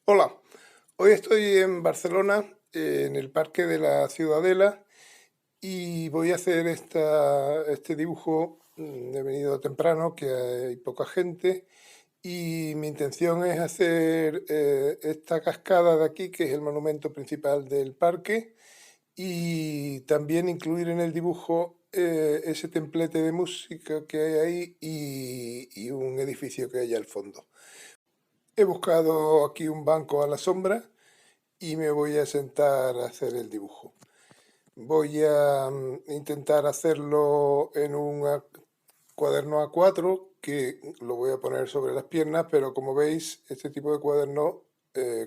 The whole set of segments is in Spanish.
Hola, hoy estoy en Barcelona, en el Parque de la Ciudadela, y voy a hacer este dibujo. He venido temprano, que hay poca gente, y mi intención es hacer esta cascada de aquí, que es el monumento principal del parque, y también incluir en el dibujo ese templete de música que hay ahí y un edificio que hay al fondo. He buscado aquí un banco a la sombra y me voy a sentar a hacer el dibujo. Voy a intentar hacerlo en un cuaderno A4 que lo voy a poner sobre las piernas, pero como veis, este tipo de cuaderno,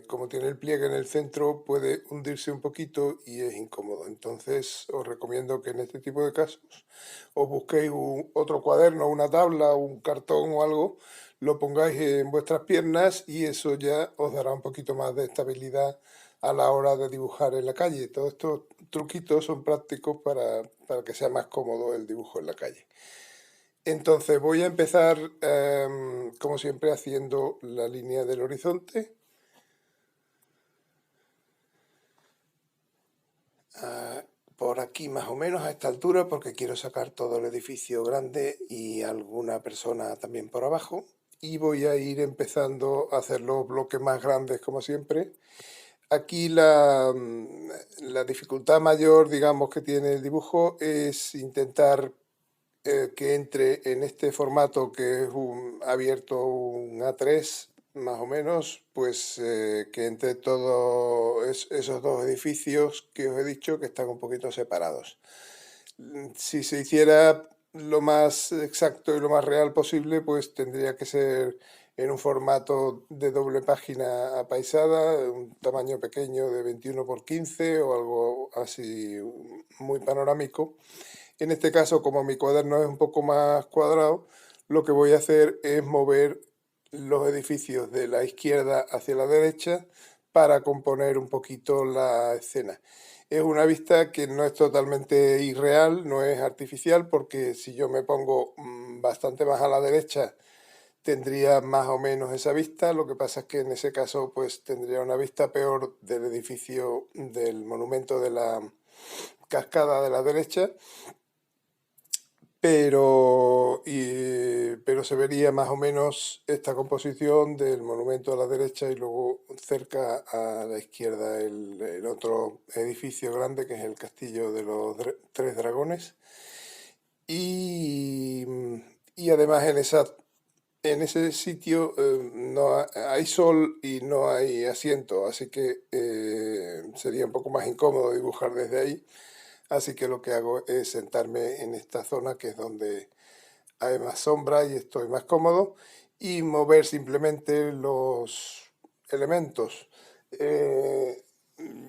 como tiene el pliegue en el centro, puede hundirse un poquito y es incómodo. Entonces os recomiendo que en este tipo de casos os busquéis otro cuaderno, una tabla, un cartón o algo, lo pongáis en vuestras piernas y eso ya os dará un poquito más de estabilidad a la hora de dibujar en la calle. Todos estos truquitos son prácticos para que sea más cómodo el dibujo en la calle. Entonces voy a empezar, como siempre, haciendo la línea del horizonte. Por aquí más o menos a esta altura, porque quiero sacar todo el edificio grande y alguna persona también por abajo. Y voy a ir empezando a hacer los bloques más grandes, como siempre. Aquí la dificultad mayor, digamos, que tiene el dibujo es intentar que entre en este formato que es un abierto, un A3 más o menos, pues que entre todos esos dos edificios que os he dicho que están un poquito separados. Si se hiciera lo más exacto y lo más real posible, pues tendría que ser en un formato de doble página apaisada, un tamaño pequeño de 21 por 15 o algo así muy panorámico. En este caso, como mi cuaderno es un poco más cuadrado, lo que voy a hacer es mover los edificios de la izquierda hacia la derecha para componer un poquito la escena. Es una vista que no es totalmente irreal, no es artificial, porque si yo me pongo bastante más a la derecha, tendría más o menos esa vista. Lo que pasa es que en ese caso pues tendría una vista peor del edificio, del monumento de la cascada de la derecha, pero se vería más o menos esta composición del monumento a la derecha y luego cerca a la izquierda el otro edificio grande que es el castillo de los tres dragones. Y, y además en ese sitio no hay sol y no hay asiento, así que sería un poco más incómodo dibujar desde ahí. Así que lo que hago es sentarme en esta zona, que es donde hay más sombra y estoy más cómodo, y mover simplemente los elementos. Eh,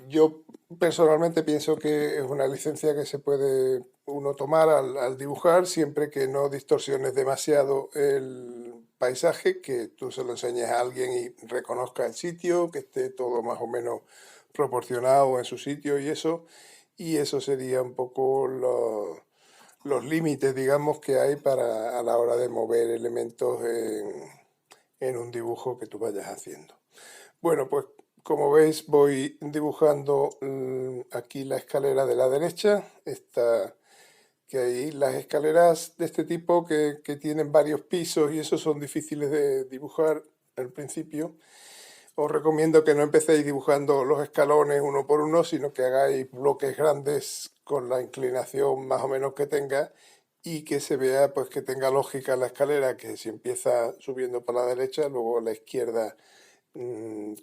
yo personalmente pienso que es una licencia que se puede uno tomar al dibujar, siempre que no distorsiones demasiado el paisaje, que tú se lo enseñes a alguien y reconozca el sitio, que esté todo más o menos proporcionado en su sitio y eso sería un poco los límites, digamos, que hay a la hora de mover elementos en un dibujo que tú vayas haciendo. Bueno, pues como veis voy dibujando aquí la escalera de la derecha, esta que hay las escaleras de este tipo que tienen varios pisos y esos son difíciles de dibujar al principio. Os recomiendo que no empecéis dibujando los escalones uno por uno, sino que hagáis bloques grandes con la inclinación más o menos que tenga y que se vea pues que tenga lógica la escalera, que si empieza subiendo por la derecha, luego a la izquierda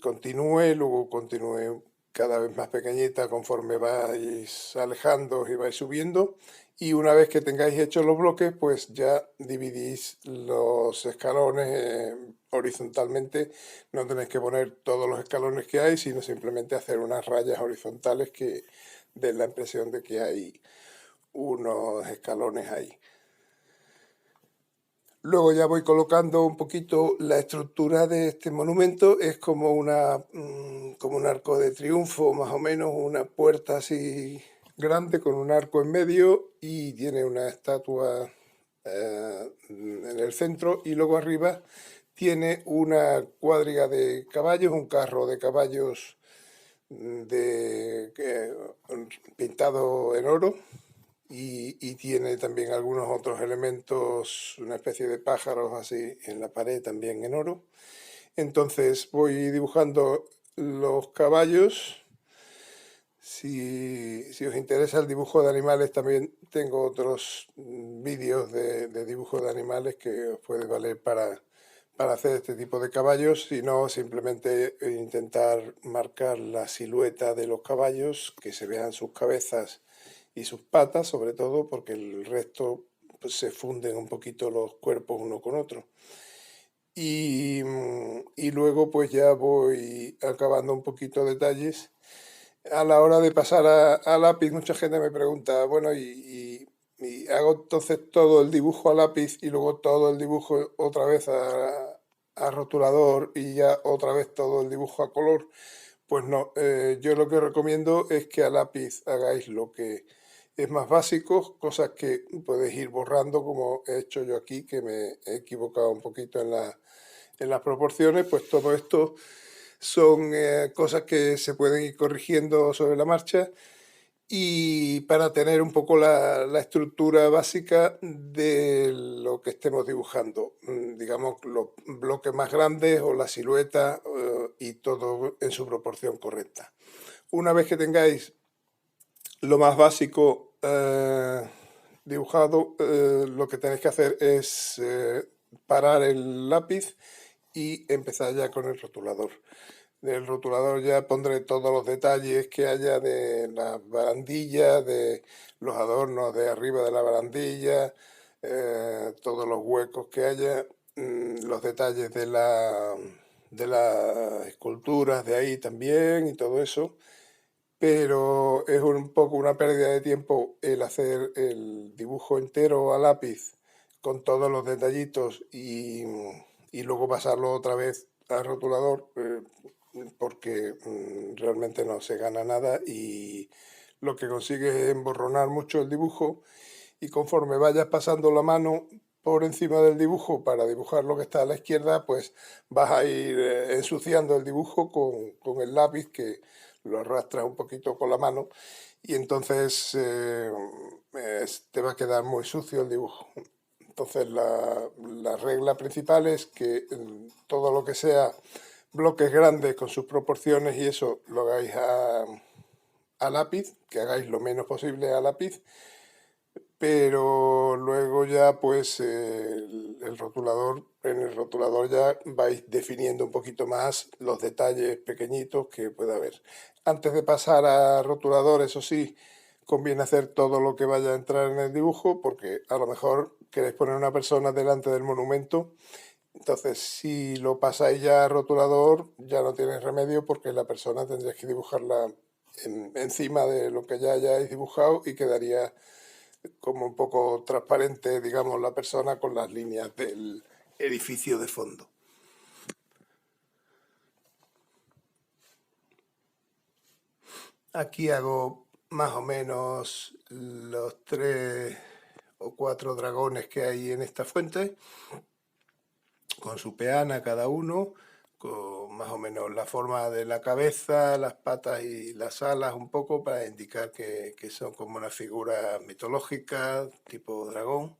continúe, luego continúe cada vez más pequeñita conforme vais alejando y vais subiendo. Y una vez que tengáis hechos los bloques, pues ya dividís los escalones horizontalmente. No tenéis que poner todos los escalones que hay, sino simplemente hacer unas rayas horizontales que den la impresión de que hay unos escalones ahí. Luego ya voy colocando un poquito la estructura de este monumento. Es como como un arco de triunfo, más o menos, una puerta así grande con un arco en medio y tiene una estatua en el centro y luego arriba tiene una cuadriga de caballos, un carro de caballos pintado en oro y tiene también algunos otros elementos, una especie de pájaros así en la pared también en oro. Entonces voy dibujando los caballos. Si os interesa el dibujo de animales, también tengo otros vídeos de dibujo de animales que os puede valer para hacer este tipo de caballos, si no, simplemente intentar marcar la silueta de los caballos, que se vean sus cabezas y sus patas, sobre todo, porque el resto pues, se funden un poquito los cuerpos uno con otro. Y luego pues ya voy acabando un poquito detalles. A la hora de pasar a lápiz, mucha gente me pregunta, bueno, y hago entonces todo el dibujo a lápiz y luego todo el dibujo otra vez a rotulador y ya otra vez todo el dibujo a color. Pues no, yo lo que recomiendo es que a lápiz hagáis lo que es más básico, cosas que podéis ir borrando como he hecho yo aquí, que me he equivocado un poquito en las proporciones, pues todo esto son cosas que se pueden ir corrigiendo sobre la marcha y para tener un poco la estructura básica de lo que estemos dibujando, digamos los bloques más grandes o la silueta y todo en su proporción correcta. Una vez que tengáis lo más básico dibujado, lo que tenéis que hacer es parar el lápiz y empezar ya con el rotulador. Del rotulador ya pondré todos los detalles que haya de las barandillas, de los adornos de arriba de la barandilla, todos los huecos que haya, los detalles de las esculturas de ahí también y todo eso. Pero es un poco una pérdida de tiempo el hacer el dibujo entero a lápiz con todos los detallitos y luego pasarlo otra vez al rotulador porque realmente no se gana nada y lo que consigue es emborronar mucho el dibujo y conforme vayas pasando la mano por encima del dibujo para dibujar lo que está a la izquierda, pues vas a ir ensuciando el dibujo con el lápiz que lo arrastras un poquito con la mano y entonces te va a quedar muy sucio el dibujo. Entonces la regla principal es que todo lo que sea bloques grandes con sus proporciones y eso lo hagáis a lápiz, que hagáis lo menos posible a lápiz, pero luego ya pues el rotulador, en el rotulador ya vais definiendo un poquito más los detalles pequeñitos que pueda haber. Antes de pasar a rotulador, eso sí, conviene hacer todo lo que vaya a entrar en el dibujo, porque a lo mejor queréis poner una persona delante del monumento, entonces si lo pasáis ya a rotulador ya no tienes remedio porque la persona tendréis que dibujarla encima de lo que ya hayáis dibujado y quedaría como un poco transparente, digamos, la persona con las líneas del edificio de fondo. Aquí hago más o menos los 3 o 4 dragones que hay en esta fuente, con su peana cada uno, con más o menos la forma de la cabeza, las patas y las alas un poco para indicar que son como una figura mitológica tipo dragón.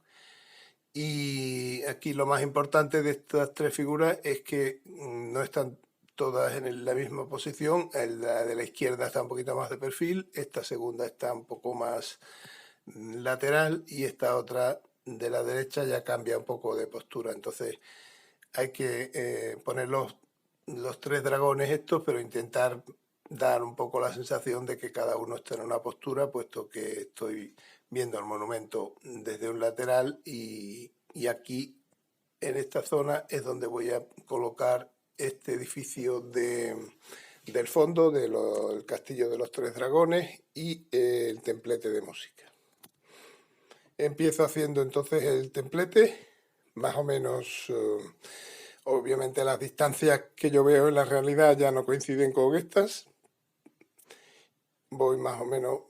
Y aquí lo más importante de estas tres figuras es que no están todas en la misma posición. La de la izquierda está un poquito más de perfil, esta segunda está un poco más lateral y esta otra de la derecha ya cambia un poco de postura. Entonces hay que poner los tres dragones estos, pero intentar dar un poco la sensación de que cada uno está en una postura, puesto que estoy viendo el monumento desde un lateral y aquí en esta zona es donde voy a colocar este edificio del fondo del castillo de los tres dragones y el templete de música. Empiezo haciendo entonces el templete, más o menos, obviamente las distancias que yo veo en la realidad ya no coinciden con estas, voy más o menos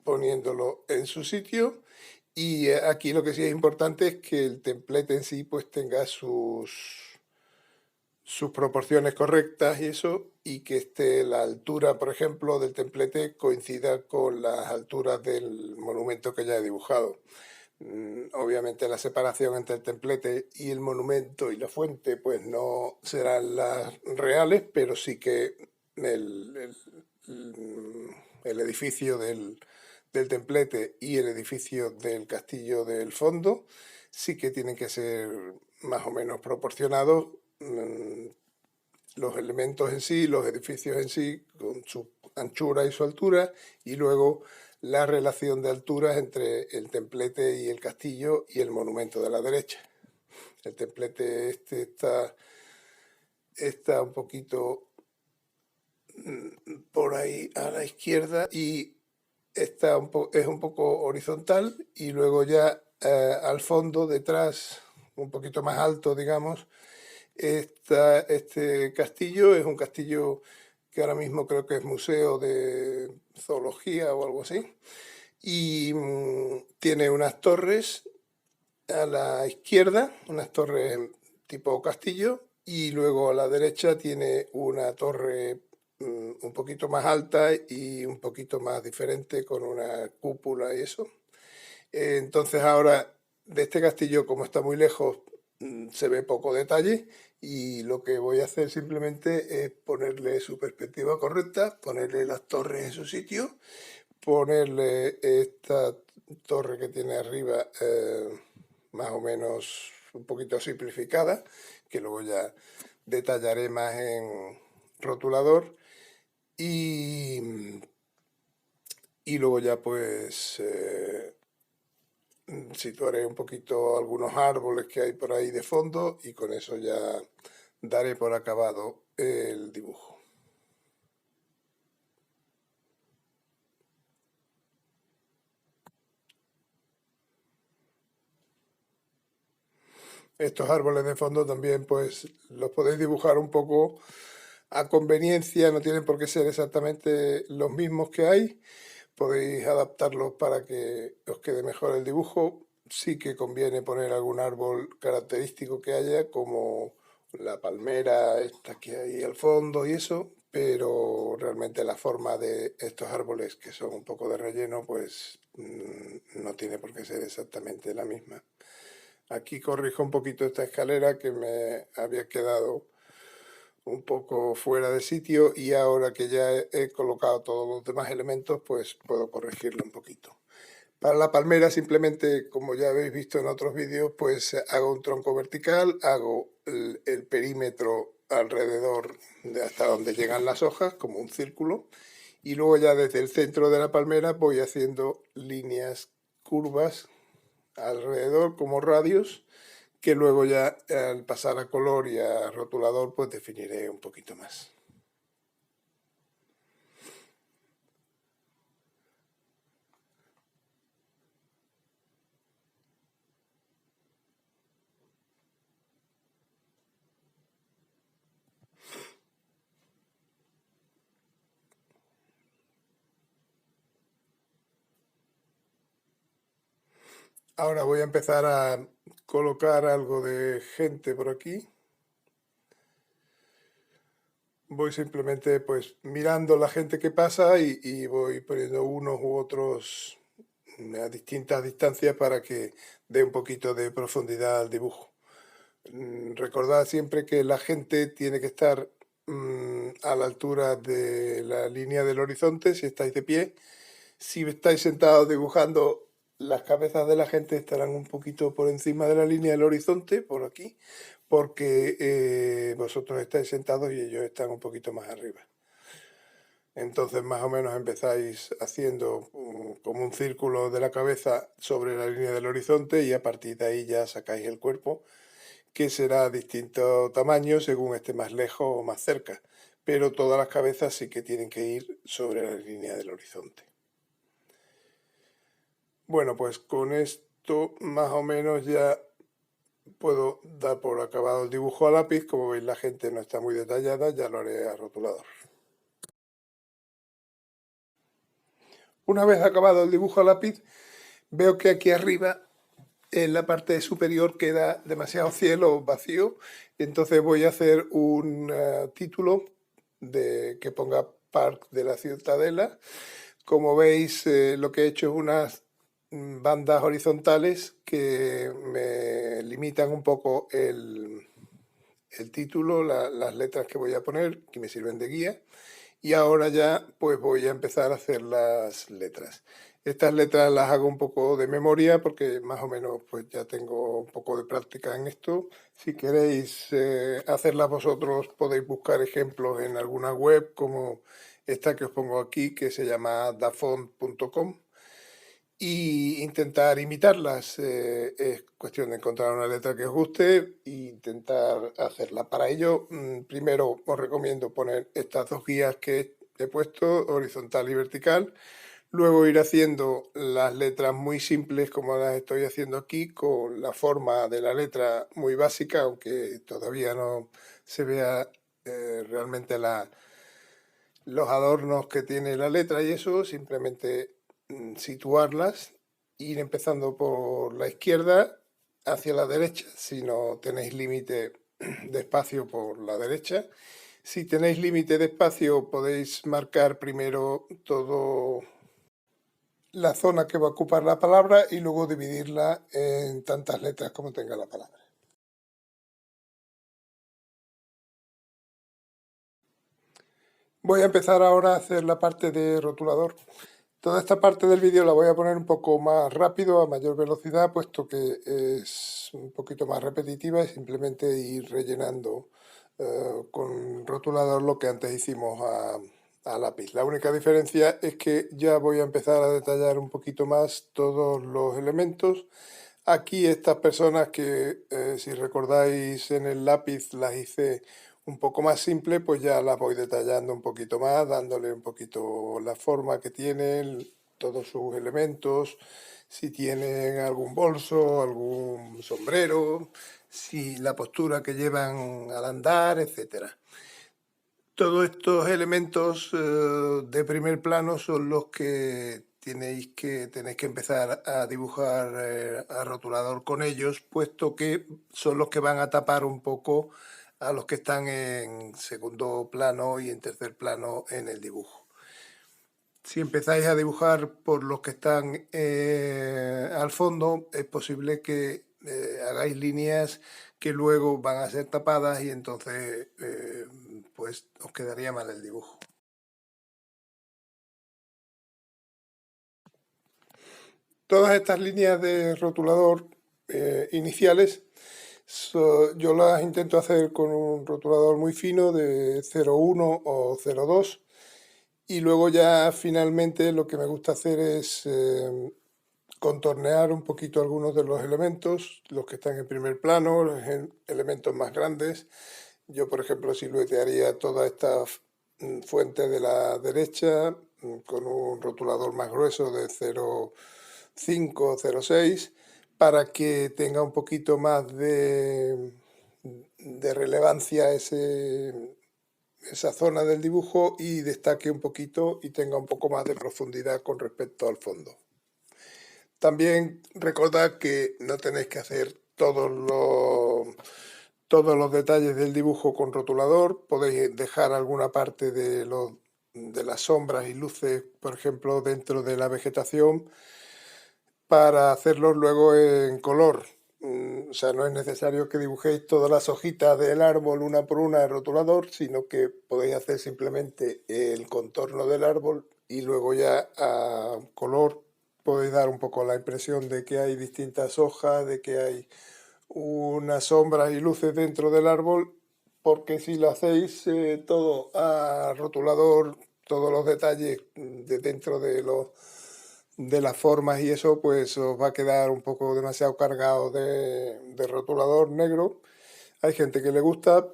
poniéndolo en su sitio y aquí lo que sí es importante es que el templete en sí pues tenga sus sus proporciones correctas y eso, y que esté la altura, por ejemplo, del templete coincida con las alturas del monumento que ya he dibujado. Obviamente la separación entre el templete y el monumento y la fuente pues no serán las reales, pero sí que el edificio del templete y el edificio del castillo del fondo sí que tienen que ser más o menos proporcionados, los elementos en sí, los edificios en sí, con su anchura y su altura, y luego la relación de alturas entre el templete y el castillo y el monumento de la derecha. El templete este está un poquito por ahí a la izquierda y es un poco horizontal, y luego ya al fondo, detrás, un poquito más alto, digamos, este castillo. Es un castillo que ahora mismo creo que es museo de zoología o algo así, y tiene unas torres a la izquierda, unas torres tipo castillo, y luego a la derecha tiene una torre un poquito más alta y un poquito más diferente, con una cúpula y eso. Entonces ahora de este castillo, como está muy lejos, se ve poco detalle, y lo que voy a hacer simplemente es ponerle su perspectiva correcta, ponerle las torres en su sitio, ponerle esta torre que tiene arriba más o menos un poquito simplificada, que luego ya detallaré más en rotulador, y, y luego ya pues situaré un poquito algunos árboles que hay por ahí de fondo, y con eso ya daré por acabado el dibujo. Estos árboles de fondo también pues los podéis dibujar un poco a conveniencia, no tienen por qué ser exactamente los mismos que hay, podéis adaptarlos para que os quede mejor el dibujo. Sí que conviene poner algún árbol característico que haya, como la palmera esta que hay al fondo y eso, pero realmente la forma de estos árboles, que son un poco de relleno, pues no tiene por qué ser exactamente la misma. Aquí corrijo un poquito esta escalera, que me había quedado un poco fuera de sitio, y ahora que ya he colocado todos los demás elementos, pues puedo corregirlo un poquito. Para la palmera, simplemente, como ya habéis visto en otros vídeos, pues hago un tronco vertical, hago el perímetro alrededor de hasta donde llegan las hojas, como un círculo, y luego ya desde el centro de la palmera voy haciendo líneas curvas alrededor como radios, que luego ya al pasar a color y a rotulador pues definiré un poquito más. Ahora voy a empezar a colocar algo de gente por aquí. Voy simplemente pues mirando la gente que pasa, y voy poniendo unos u otros a distintas distancias para que dé un poquito de profundidad al dibujo. Recordad siempre que la gente tiene que estar a la altura de la línea del horizonte si estáis de pie. Si estáis sentados dibujando, las cabezas de la gente estarán un poquito por encima de la línea del horizonte, por aquí, porque vosotros estáis sentados y ellos están un poquito más arriba. Entonces más o menos empezáis haciendo como un círculo de la cabeza sobre la línea del horizonte, y a partir de ahí ya sacáis el cuerpo, que será distinto tamaño según esté más lejos o más cerca, pero todas las cabezas sí que tienen que ir sobre la línea del horizonte. Bueno, pues con esto más o menos ya puedo dar por acabado el dibujo a lápiz. Como veis, la gente no está muy detallada, ya lo haré a rotulador. Una vez acabado el dibujo a lápiz, veo que aquí arriba en la parte superior queda demasiado cielo vacío, entonces voy a hacer un título que ponga Park de la Ciutadela. Como veis, lo que he hecho es unas bandas horizontales que me limitan un poco el título, las letras que voy a poner, que me sirven de guía. Y ahora ya pues voy a empezar a hacer las letras. Estas letras las hago un poco de memoria porque más o menos pues ya tengo un poco de práctica en esto. Si queréis hacerlas vosotros podéis buscar ejemplos en alguna web como esta que os pongo aquí, que se llama dafont.com, y intentar imitarlas. Es cuestión de encontrar una letra que os guste e intentar hacerla. Para ello, primero os recomiendo poner estas dos guías que he puesto, horizontal y vertical. Luego ir haciendo las letras muy simples como las estoy haciendo aquí, con la forma de la letra muy básica, aunque todavía no se vea realmente los adornos que tiene la letra y eso, simplemente situarlas, ir empezando por la izquierda hacia la derecha, si no tenéis límite de espacio por la derecha. Si tenéis límite de espacio podéis marcar primero todo la zona que va a ocupar la palabra y luego dividirla en tantas letras como tenga la palabra. Voy a empezar ahora a hacer la parte de rotulador. Toda esta parte del vídeo la voy a poner un poco más rápido, a mayor velocidad, puesto que es un poquito más repetitiva y simplemente ir rellenando con rotulador lo que antes hicimos a lápiz. La única diferencia es que ya voy a empezar a detallar un poquito más todos los elementos. Aquí estas personas que, si recordáis, en el lápiz las hice un poco más simple, pues ya las voy detallando un poquito más, dándole un poquito la forma que tienen, todos sus elementos, si tienen algún bolso, algún sombrero, si la postura que llevan al andar, etcétera. Todos estos elementos de primer plano son los que tenéis que empezar a dibujar a rotulador con ellos, puesto que son los que van a tapar un poco a los que están en segundo plano y en tercer plano en el dibujo. Si empezáis a dibujar por los que están al fondo, es posible que hagáis líneas que luego van a ser tapadas y entonces pues os quedaría mal el dibujo. Todas estas líneas de rotulador iniciales yo las intento hacer con un rotulador muy fino de 0,1 o 0,2 y luego ya finalmente lo que me gusta hacer es contornear un poquito algunos de los elementos, los que están en primer plano, los elementos más grandes. Yo, por ejemplo, siluetearía toda esta fuente de la derecha con un rotulador más grueso de 0,5 o 0,6 para que tenga un poquito más de relevancia esa zona del dibujo y destaque un poquito y tenga un poco más de profundidad con respecto al fondo. También recordad que no tenéis que hacer todos los detalles del dibujo con rotulador. Podéis dejar alguna parte de las sombras y luces, por ejemplo, dentro de la vegetación, para hacerlos luego en color. O sea, no es necesario que dibujéis todas las hojitas del árbol una por una en rotulador, sino que podéis hacer simplemente el contorno del árbol y luego ya a color podéis dar un poco la impresión de que hay distintas hojas, de que hay unas sombras y luces dentro del árbol, porque si lo hacéis todo a rotulador, todos los detalles de dentro de las formas y eso, pues os va a quedar un poco demasiado cargado de rotulador negro. Hay gente que le gusta,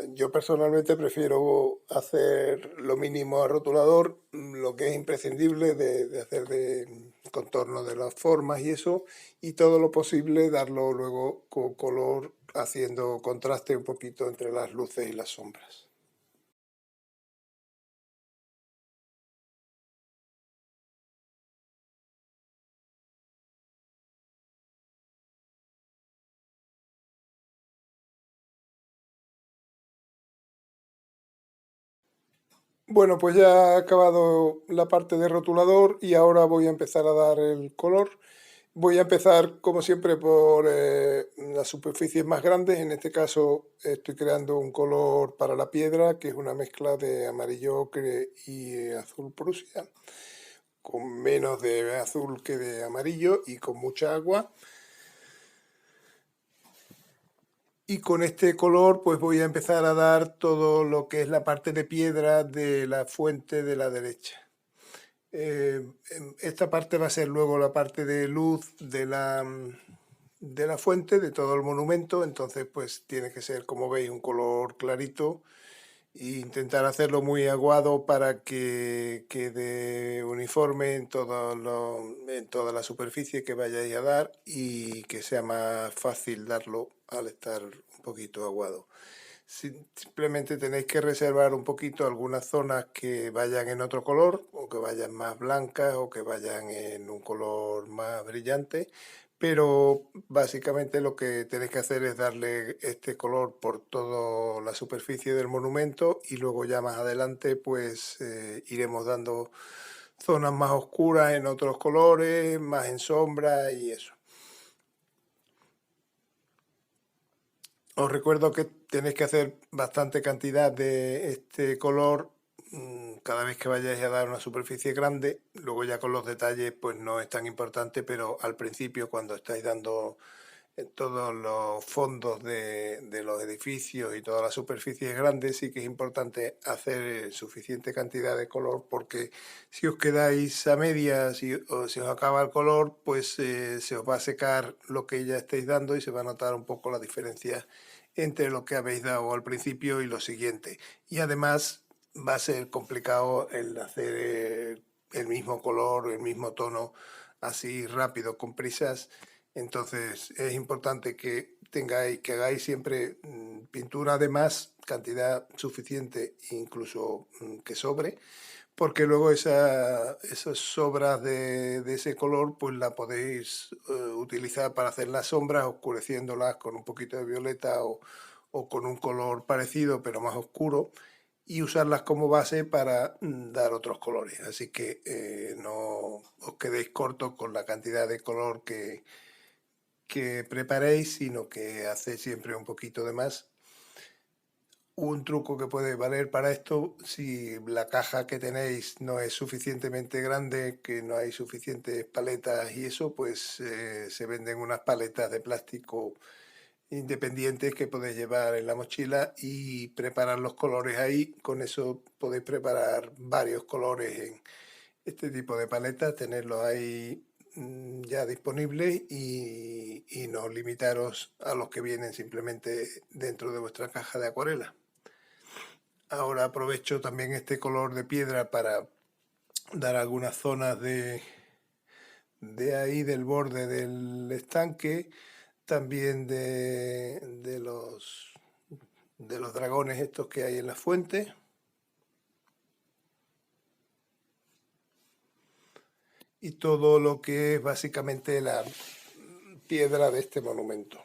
yo personalmente prefiero hacer lo mínimo a rotulador, lo que es imprescindible de hacer de contorno de las formas y eso, y todo lo posible darlo luego con color, haciendo contraste un poquito entre las luces y las sombras. Bueno, pues ya he acabado la parte de rotulador y ahora voy a empezar a dar el color. Voy a empezar, como siempre, por las superficies más grandes. En este caso estoy creando un color para la piedra, que es una mezcla de amarillo ocre y azul Prusia, con menos de azul que de amarillo y con mucha agua. Y con este color pues voy a empezar a dar todo lo que es la parte de piedra de la fuente de la derecha. Esta parte va a ser luego la parte de luz de la fuente, de todo el monumento, entonces pues tiene que ser, como veis, un color clarito e intentar hacerlo muy aguado para que quede uniforme en toda la superficie que vayáis a dar y que sea más fácil darlo al estar un poquito aguado. Simplemente tenéis que reservar un poquito algunas zonas que vayan en otro color, o que vayan más blancas, o que vayan en un color más brillante, pero básicamente lo que tenéis que hacer es darle este color por toda la superficie del monumento y luego ya más adelante pues iremos dando zonas más oscuras en otros colores, más en sombra y eso. Os recuerdo que tenéis que hacer bastante cantidad de este color cada vez que vayáis a dar una superficie grande. Luego ya con los detalles pues no es tan importante, pero al principio cuando estáis dando todos los fondos de los edificios y todas las superficies grandes sí que es importante hacer suficiente cantidad de color, porque si os quedáis a medias o si os acaba el color pues se os va a secar lo que ya estáis dando y se va a notar un poco la diferencia entre lo que habéis dado al principio y lo siguiente. Y además va a ser complicado el hacer el mismo color, el mismo tono así rápido, con prisas. Entonces es importante que que hagáis siempre pintura de más, cantidad suficiente, incluso que sobre, porque luego esas sobras de ese color pues la podéis utilizar para hacer las sombras, oscureciéndolas con un poquito de violeta o con un color parecido pero más oscuro, y usarlas como base para dar otros colores. Así que no os quedéis cortos con la cantidad de color que preparéis, sino que hacéis siempre un poquito de más. Un truco que puede valer para esto, si la caja que tenéis no es suficientemente grande, que no hay suficientes paletas y eso, pues se venden unas paletas de plástico independientes que podéis llevar en la mochila y preparar los colores ahí. Con eso podéis preparar varios colores en este tipo de paletas, tenerlos ahí ya disponibles y no limitaros a los que vienen simplemente dentro de vuestra caja de acuarela. Ahora aprovecho también este color de piedra para dar algunas zonas de ahí del borde del estanque, también de los dragones estos que hay en la fuente. Y todo lo que es básicamente la piedra de este monumento.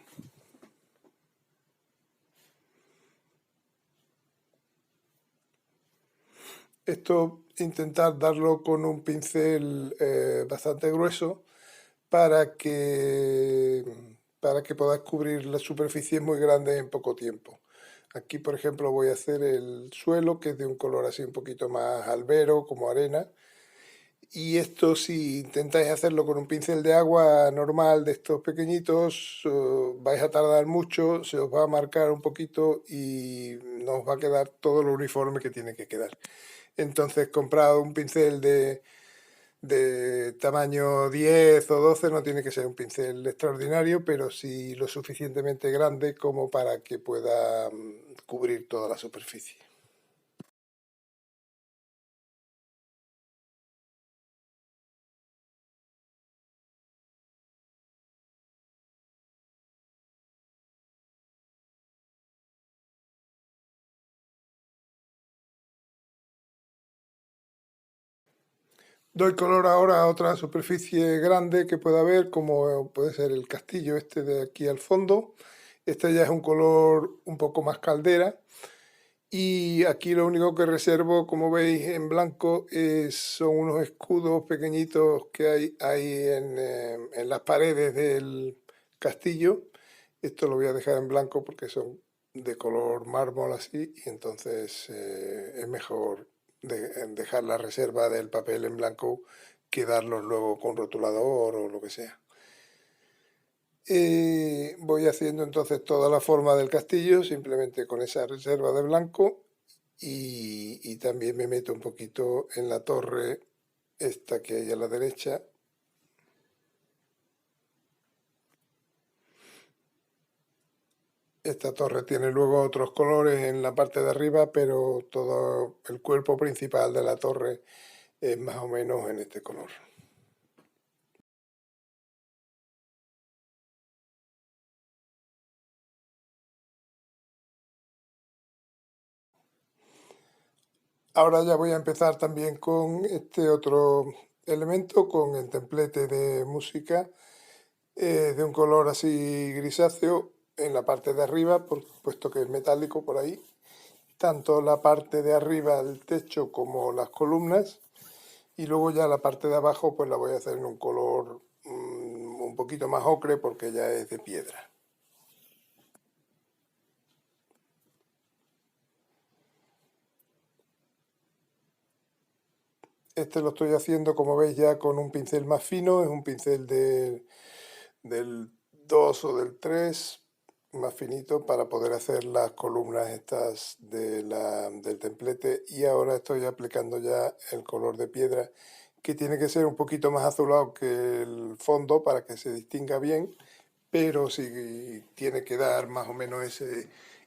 Esto intentar darlo con un pincel bastante grueso para que podáis cubrir las superficies muy grandes en poco tiempo. Aquí, por ejemplo, voy a hacer el suelo, que es de un color así un poquito más albero, como arena. Y esto, si intentáis hacerlo con un pincel de agua normal, de estos pequeñitos, vais a tardar mucho, se os va a marcar un poquito y no os va a quedar todo lo uniforme que tiene que quedar. Entonces, comprad un pincel de tamaño 10 o 12, no tiene que ser un pincel extraordinario, pero sí lo suficientemente grande como para que pueda cubrir toda la superficie. Doy color ahora a otra superficie grande que pueda haber, como puede ser el castillo este de aquí al fondo. Este ya es un color un poco más caldera. Y aquí lo único que reservo, como veis en blanco, son unos escudos pequeñitos que hay en las paredes del castillo. Esto lo voy a dejar en blanco porque son de color mármol así, y entonces es mejor dejar la reserva del papel en blanco que darlos luego con rotulador o lo que sea. Voy haciendo entonces toda la forma del castillo simplemente con esa reserva de blanco, y también me meto un poquito en la torre esta que hay a la derecha. Esta torre tiene luego otros colores en la parte de arriba, pero todo el cuerpo principal de la torre es más o menos en este color. Ahora ya voy a empezar también con este otro elemento, con el templete de música de un color así grisáceo en la parte de arriba, puesto que es metálico por ahí, tanto la parte de arriba del techo como las columnas, y luego ya la parte de abajo pues la voy a hacer en un color un poquito más ocre porque ya es de piedra. Este lo estoy haciendo, como veis, ya con un pincel más fino, es un pincel del 2 o del 3, más finito, para poder hacer las columnas estas del templete. Y ahora estoy aplicando ya el color de piedra, que tiene que ser un poquito más azulado que el fondo para que se distinga bien, pero sí tiene que dar más o menos esa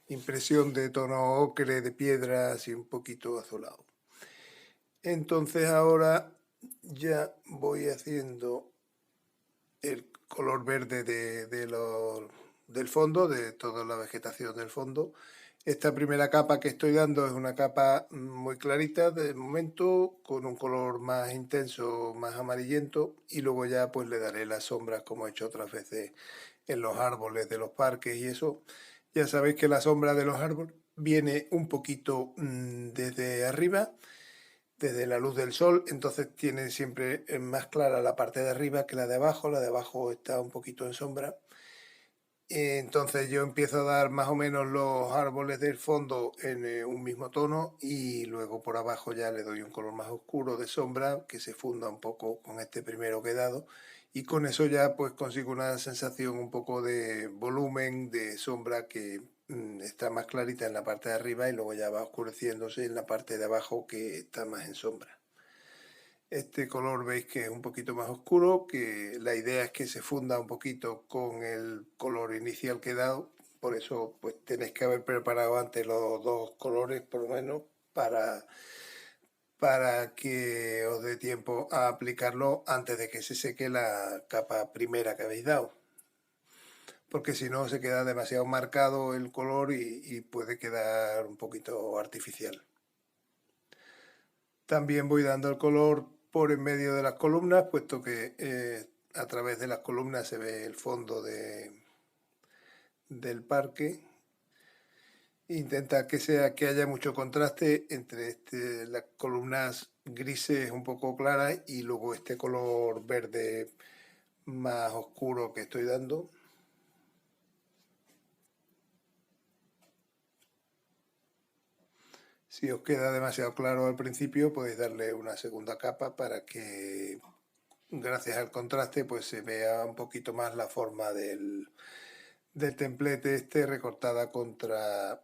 impresión de tono ocre de piedra, así un poquito azulado. Entonces ahora ya voy haciendo el color verde del fondo, de toda la vegetación del fondo. Esta primera capa que estoy dando es una capa muy clarita de momento, con un color más intenso, más amarillento, y luego ya pues le daré las sombras como he hecho otras veces en los árboles de los parques y eso. Ya sabéis que la sombra de los árboles viene un poquito desde arriba, desde la luz del sol, entonces tiene siempre más clara la parte de arriba que la de abajo está un poquito en sombra. Entonces yo empiezo a dar más o menos los árboles del fondo en un mismo tono, y luego por abajo ya le doy un color más oscuro de sombra que se funda un poco con este primero que he dado, y con eso ya pues consigo una sensación un poco de volumen, de sombra que está más clarita en la parte de arriba y luego ya va oscureciéndose en la parte de abajo que está más en sombra. Este color veis que es un poquito más oscuro, que la idea es que se funda un poquito con el color inicial que he dado, por eso pues tenéis que haber preparado antes los dos colores por lo menos para que os dé tiempo a aplicarlo antes de que se seque la capa primera que habéis dado, porque si no se queda demasiado marcado el color y puede quedar un poquito artificial. También voy dando el color por en medio de las columnas, puesto que a través de las columnas se ve el fondo del parque. Intenta que haya mucho contraste entre las columnas grises un poco claras y luego este color verde más oscuro que estoy dando. Si os queda demasiado claro al principio, podéis darle una segunda capa para que, gracias al contraste, pues se vea un poquito más la forma del templete este recortada contra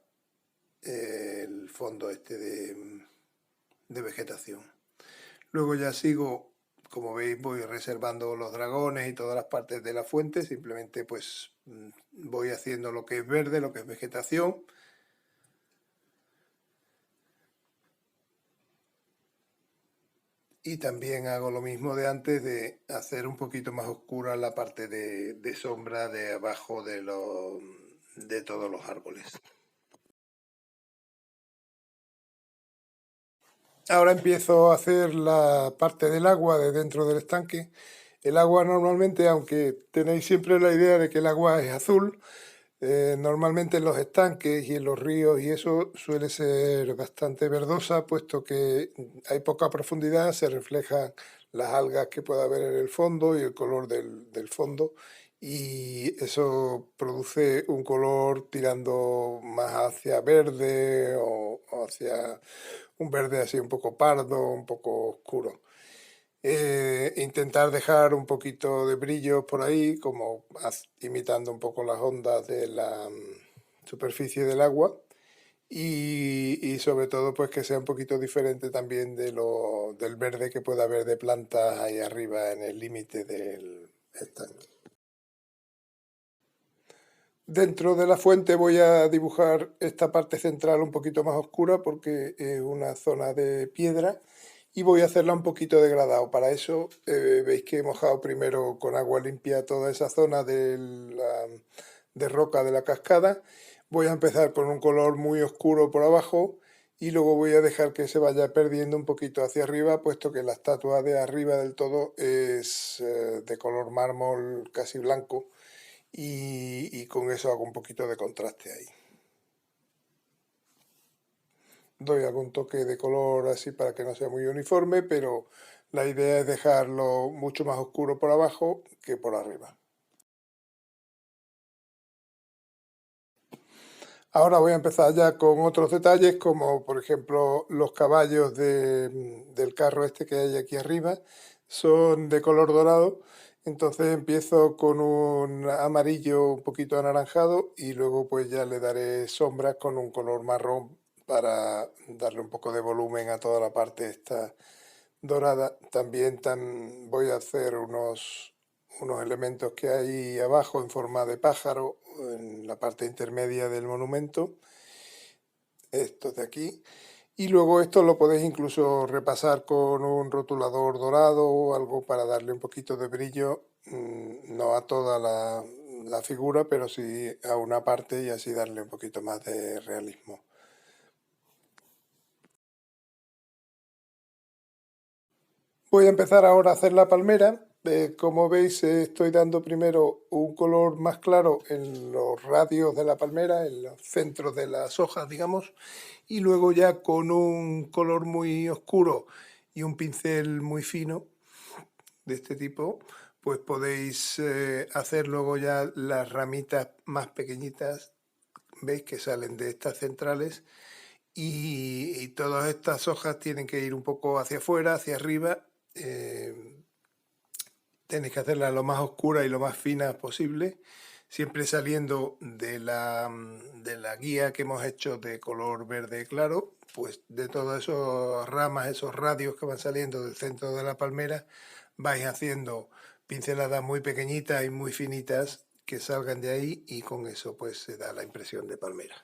el fondo este de vegetación. Luego ya sigo, como veis, voy reservando los dragones y todas las partes de la fuente, simplemente pues voy haciendo lo que es verde, lo que es vegetación. Y también hago lo mismo de antes, de hacer un poquito más oscura la parte de sombra de abajo de todos los árboles. Ahora empiezo a hacer la parte del agua de dentro del estanque. El agua normalmente, aunque tenéis siempre la idea de que el agua es azul, Normalmente en los estanques y en los ríos y eso suele ser bastante verdosa, puesto que hay poca profundidad, se reflejan las algas que pueda haber en el fondo y el color del fondo, y eso produce un color tirando más hacia verde o hacia un verde así un poco pardo, un poco oscuro. Intentar dejar un poquito de brillo por ahí, como imitando un poco las ondas de la superficie del agua, y sobre todo pues que sea un poquito diferente también del verde que pueda haber de plantas ahí arriba en el límite del estanque. Dentro de la fuente voy a dibujar esta parte central un poquito más oscura porque es una zona de piedra, y voy a hacerla un poquito degradado. Para eso veis que he mojado primero con agua limpia toda esa zona de roca de la cascada. Voy a empezar con un color muy oscuro por abajo y luego voy a dejar que se vaya perdiendo un poquito hacia arriba, puesto que la estatua de arriba del todo es de color mármol casi blanco, y con eso hago un poquito de contraste ahí. Doy algún toque de color así para que no sea muy uniforme, pero la idea es dejarlo mucho más oscuro por abajo que por arriba. Ahora voy a empezar ya con otros detalles, como por ejemplo los caballos del carro este que hay aquí arriba son de color dorado. Entonces empiezo con un amarillo un poquito anaranjado y luego pues ya le daré sombras con un color marrón para darle un poco de volumen a toda la parte esta dorada. También voy a hacer unos elementos que hay abajo en forma de pájaro en la parte intermedia del monumento, estos de aquí. Y luego esto lo podéis incluso repasar con un rotulador dorado o algo para darle un poquito de brillo, no a toda la figura, pero sí a una parte, y así darle un poquito más de realismo. Voy a empezar ahora a hacer la palmera. Como veis, estoy dando primero un color más claro en los radios de la palmera, en los centros de las hojas, digamos, y luego ya con un color muy oscuro y un pincel muy fino de este tipo, pues podéis hacer luego ya las ramitas más pequeñitas, veis que salen de estas centrales, y todas estas hojas tienen que ir un poco hacia afuera, hacia arriba. Tenéis que hacerla lo más oscura y lo más fina posible, siempre saliendo de la guía que hemos hecho de color verde claro, pues de todas esas ramas, esos radios que van saliendo del centro de la palmera, vais haciendo pinceladas muy pequeñitas y muy finitas que salgan de ahí, y con eso pues se da la impresión de palmera.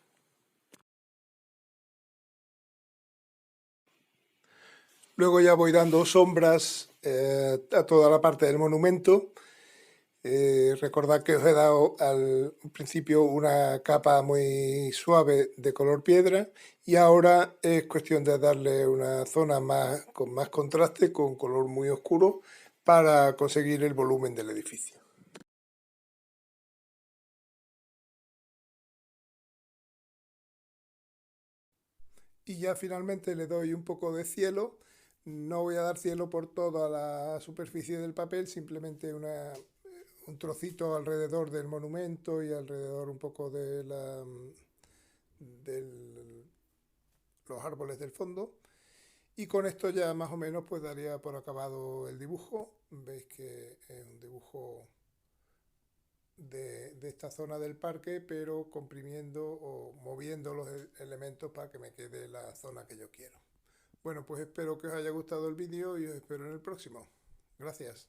Luego ya voy dando sombras a toda la parte del monumento. Recordad que os he dado al principio una capa muy suave de color piedra, y ahora es cuestión de darle una zona con más contraste, con color muy oscuro, para conseguir el volumen del edificio. Y ya finalmente le doy un poco de cielo. No voy a dar cielo por toda la superficie del papel, simplemente un trocito alrededor del monumento y alrededor un poco de los árboles del fondo. Y con esto ya más o menos pues daría por acabado el dibujo. Veis que es un dibujo de esta zona del parque, pero comprimiendo o moviendo los elementos para que me quede la zona que yo quiero. Bueno, pues espero que os haya gustado el vídeo y os espero en el próximo. Gracias.